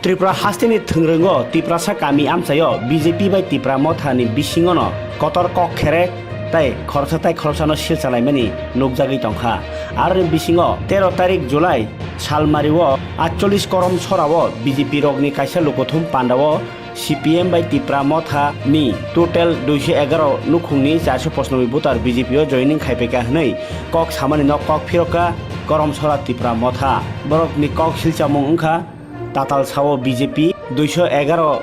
Tipra hastini thungrungo Tipra Sakami amsayo BJP by Tipra Mothani bisingono kotor kok kherek tai khorsatai khorsano silchalaimani nukjagui tongkha arni bisingo 13 tarik July salmariwo 48 Koromchara BJP rokni kaisa lokothum pandawo CPM by Tipra Mothani total 211 nukhungni 495 voter BJP o joining khaipeka hnei kok samani no kok phiroka Koromchara Tipra Motha borokni kok silchamung ungkha Tatalsi Sawo BJP 211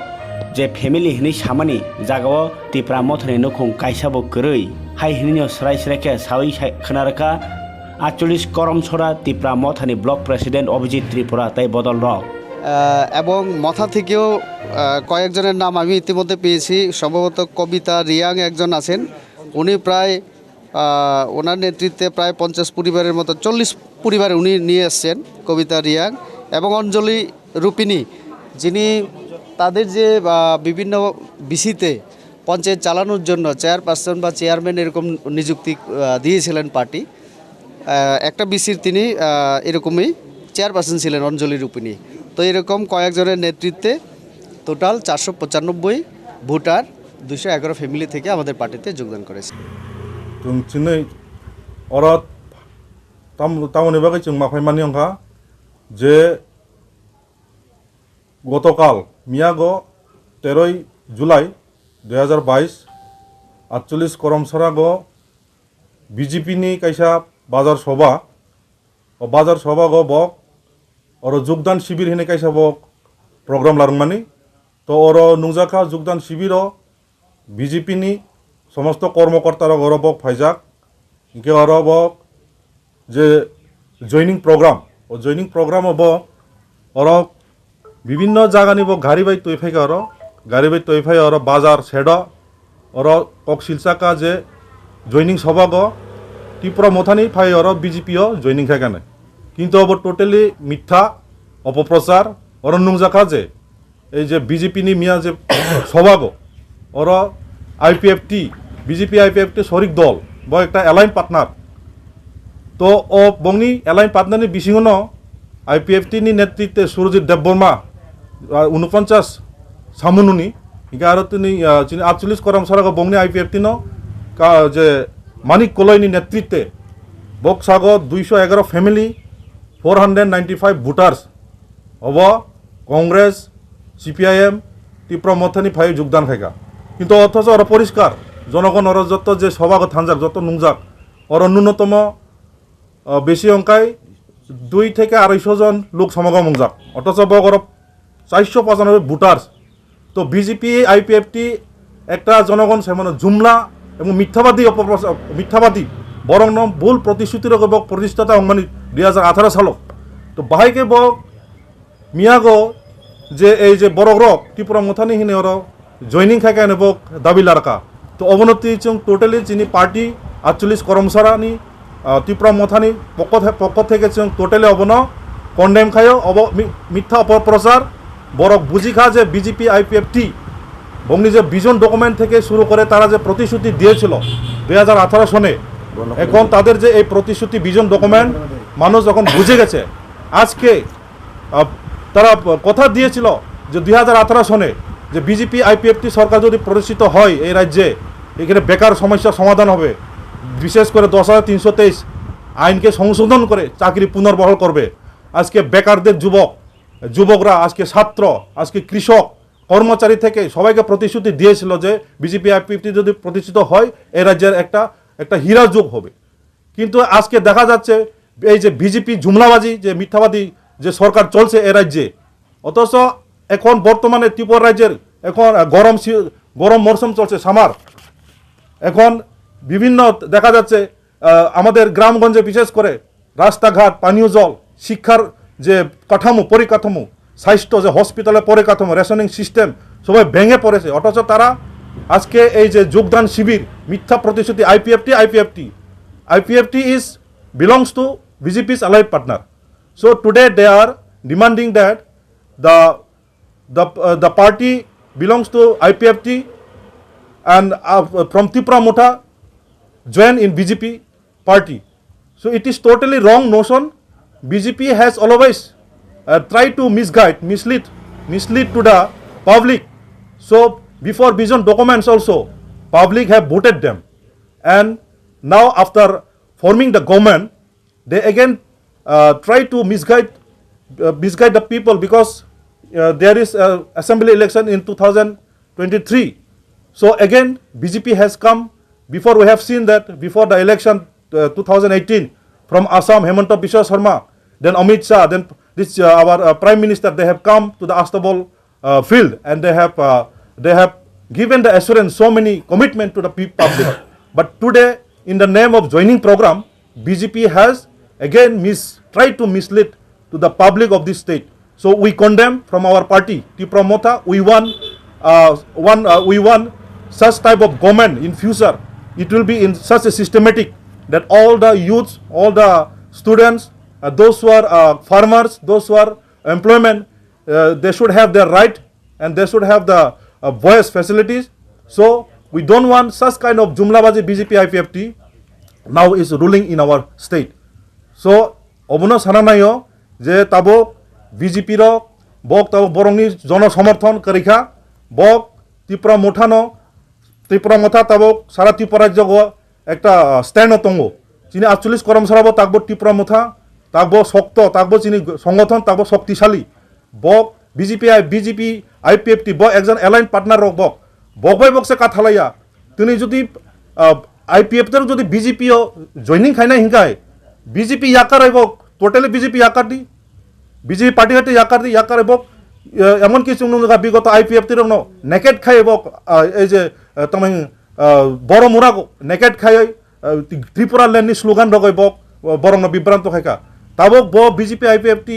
je family hini samani jagao Tipra Mothani nukhung kaisabo Kwrwi hai hini srai sraike sawi khnaraka 48 Koromchara Tipra Mothani block president Abhijit Tripura তাই বদল rock এবং মথা থেকেও কয়েকজনের নাম আমি ইতিমধ্যে পেয়েছি সম্ভবত কবিতা রিয়াং একজন আছেন উনি প্রায় ওনার নেতৃত্বে প্রায় 50 পরিবারের মতো 40 পরিবার উনি নিয়ে আসছেন কবিতা রিয়াং এবং অঞ্জলি রূপিনী যিনি তাদের যে বিভিন্ন বিসিতে পঞ্চায়েত চালানোর জন্য চেয়ারপারসন বা চেয়ারম্যান এরকম নিযুক্তি দিয়েছিলেন পার্টি একটা বিসির তিনি এরকমই চেয়ারপারসন ছিলেন অঞ্জলি রূপিনী তো এরকম কয়েকজনের নেতৃত্বে টোটাল 495 ভোটার 211 ফ্যামিলি থেকে আমাদের পার্টিতে যোগদান করেছে जों चिनै अरत तामनि बागै जों माफायमानि अंखा जे गतकाल मियागो 13 जुलाई 2022 48 करमचरा गो बीजेपी नि कायसा बाजार सभा गो बक और योगदान शिविर हिने कायसा बक प्रोग्राम लारंगमानि तो और नुंजाखा योगदान शिविर बीजेपी नि समस्त कर्मकर्तार गौरवक फाइजाक इनके गौरवक जे जॉइनिंग प्रोग्राम अब और विभिन्न जागानि बक गाड़ी बाई तैफाइका और गाड़ी बाई तैफाइ और बाजार सेड और कक शिलसाका जे जॉइनिंग सभा गो टिप्रा मोथानी फाइ और बीजेपी जॉइनिंग खाने किन्तु अब टोटली मिथ्या अपप्रचार और नुंजाखा जे बीजेपी नि मिया जे सभा गो और आईपीएफटी बीजेपी आईपीएफटी शरीक दल ब एक एलाइन पार्टनार तो ओ बंगनी एलाइन पार्टनार बिसिङनो आईपीएफटी नि नेतृत्वे सुरजित देवबर्मा 49 सामुनुनि इनका आरो तिनि 48 करमचरा बंगनी आईपीएफटी नो का जे मानिक कलयनि नेतृत्वे बक्सागो 211 फैमिली 495 भोटार्स अब कांग्रेस सीपीआईएम टिप्रा मोथानी फाइ योगदान खायगा কিন্তু অথচ ওরা পরিষ্কার জনগণ ওরা যত যে সভাগ থানজাক যত নুংজাক ওরা ন্যূনতম বেশি অঙ্কায় 2 থেকে 250 জন লোক সমাগম হংজাক অথচ বগর 495 ভোটার্স তো বিজেপি আইপিএফটি একটা জনগণ সেমন জুমলা এবং মিথ্যাবাদী বরং ভুল প্রতিশ্রুতির বক প্রতিষ্ঠাতা অংমানি 2018 সাল তো বাহাইকে বক মিয়াগো যে এই যে বড় রক ত্রিপুরা মোথানি হিনে ওরা जॉइनिंग खाके बक दाबी लारका तो अवनति जों टोटली जिनि पार्टी 48 करमचरानि टिप्रा मोथानी पक्ष थेके जों टोटली अबन कन्डेम खायो अब मिथ्या अपप्रचार बरक बुझिखा जे बीजेपी आईपीएफटी बंगनी जे विजन डकुमेंट थेके शुरू करे तारा जे प्रतिश्रुति दिएछिल 2018 सने এখন তাদের যে এই প্রতিশ্রুতি বিজন ডকুমেন্ট মানুষ যখন বুঝে গেছে আজকে তারা কথা দিয়েছিল যে 2018 সনে যে বিজেপি আইপিএফটি সরকার যদি প্রতিষ্ঠিত হয় এই রাজ্যে এখানে বেকার সমস্যা সমাধান হবে বিশেষ করে 10,323 আইনকে সংশোধন করে চাকরি পুনর্বহাল করবে আজকে বেকারদের যুবকরা আজকে ছাত্র আজকে কৃষক কর্মচারী থেকে সবাইকে প্রতিশ্রুতি দিয়েছিল যে বিজেপি আইপিএফটি যদি প্রতিষ্ঠিত হয় এই রাজ্যের একটা হীরা যুগ হবে কিন্তু আজকে দেখা যাচ্ছে এই যে বিজেপি জুমলাবাজি যে মিথ্যাবাদী যে সরকার চলছে এই রাজ্যে অথচ এখন বর্তমানে ত্রিপুরা রাজ্যের এখন গরম মরশুম চলছে সামার এখন বিভিন্ন দেখা যাচ্ছে আমাদের গ্রামগঞ্জে বিশেষ করে রাস্তাঘাট পানীয় জল শিক্ষার যে পরিকাঠামো স্বাস্থ্য যে হসপিটালের পরিকাঠামো রেশনিং সিস্টেম সবাই ভেঙে পড়েছে অথচ তারা আজকে এই যে যোগদান শিবির মিথ্যা প্রতিশ্রুতি IPFT is belongs to BJP's allied partner so today they are demanding that the party belongs to IPFT and from Tipra Motha join in BJP party. So it is totally wrong notion. BJP has always tried to mislead mislead to the public. So before vision documents also, public have voted them. And now after forming the government, they again try to misguide the people because there is assembly election in 2023. So again, BJP has come. Before we have seen that before the election 2018 from Assam, Hemanta Biswa Sharma, then Amit Shah, then this our Prime Minister, they have come to the Astable field and they have given the assurance so many commitment to the public. But today, in the name of joining program, BJP has again tried to mislead to the public of this state. So we condemn from our party, Tipra Mothani. We want such type of government in future. It will be in such a systematic that all the youths, all the students, those who are farmers, those who are employment, they should have their right and they should have the voice facilities. So we don't want such kind of Jumlabazi BJP IPFT now is ruling in our state. So obono sananayo je tabo BJP ro bok tabo borongni jono samarthon karikha bok Tipra Mothani tabo sara Tipra jogo ekta stand otongo chini 48 Koromchara takbo Tipra Mothani takbo shokto takbo chini সংগঠন takbo শক্তিশালী bok BJP IPFT bok ekjon aligned partner rok bok bai bok se kathalaya tini jodi IPFT ro jodi BJP joining khaina hinkai BJP yakar bok totally BJP yakardi BJP party hate yakar bok এমন কিছু বিগত IPFT র naked খাই বক এই যে তুমি বড় মুরা নেকেট খাই ত্রিপুরা ল্যান্ডনি স্লোগান রগই বক বরং বিভ্রান্ত খাইকা তাবক ব BJP IPFT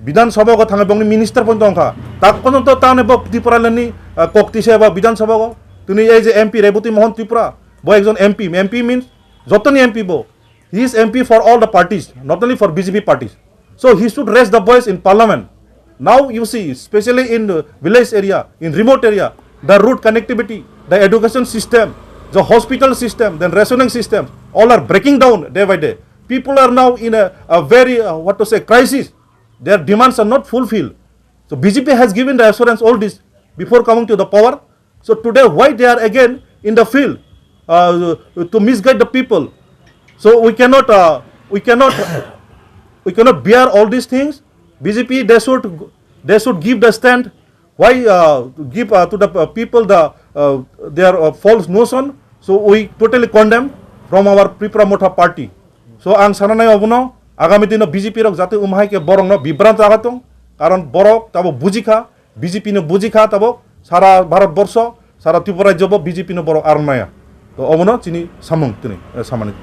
বিধানসভা থাঙে বংনি মিনিস্টার পর্যন্ত অংখা তাক পর্যন্ত তানে বক ত্রিপুরা ল্যান্ডনি কক্তিছে বা বিধানসভা তুমি এই যে MP রেবতী মোহন ত্রিপুরা ব একজন MP মিন্স যতনি MP ব he is MP for all the parties not only for BJP parties so he should raise the voice in parliament. Now you see, especially in the village area, in remote area, the road connectivity, the education system, the hospital system, then rationing system, all are breaking down day by day. People are now in a very, crisis. Their demands are not fulfilled. So BJP has given the assurance all this before coming to the power. So today, why they are again in the field to misguide the people? So we cannot bear all these things. BJP, they should give the stand. Why give to the people their false notion? So we totally condemn from our Tipra Mothani party. So ang sananay obono agami dino BJP rok jate umhai ke borong no বিভ্রান্ত agatong karon borok tabo bujikha BJP no bujikha tabo sara Bharat borsho sara Tripura jobo BJP no borok arnaya. To obono chini samung tini samani.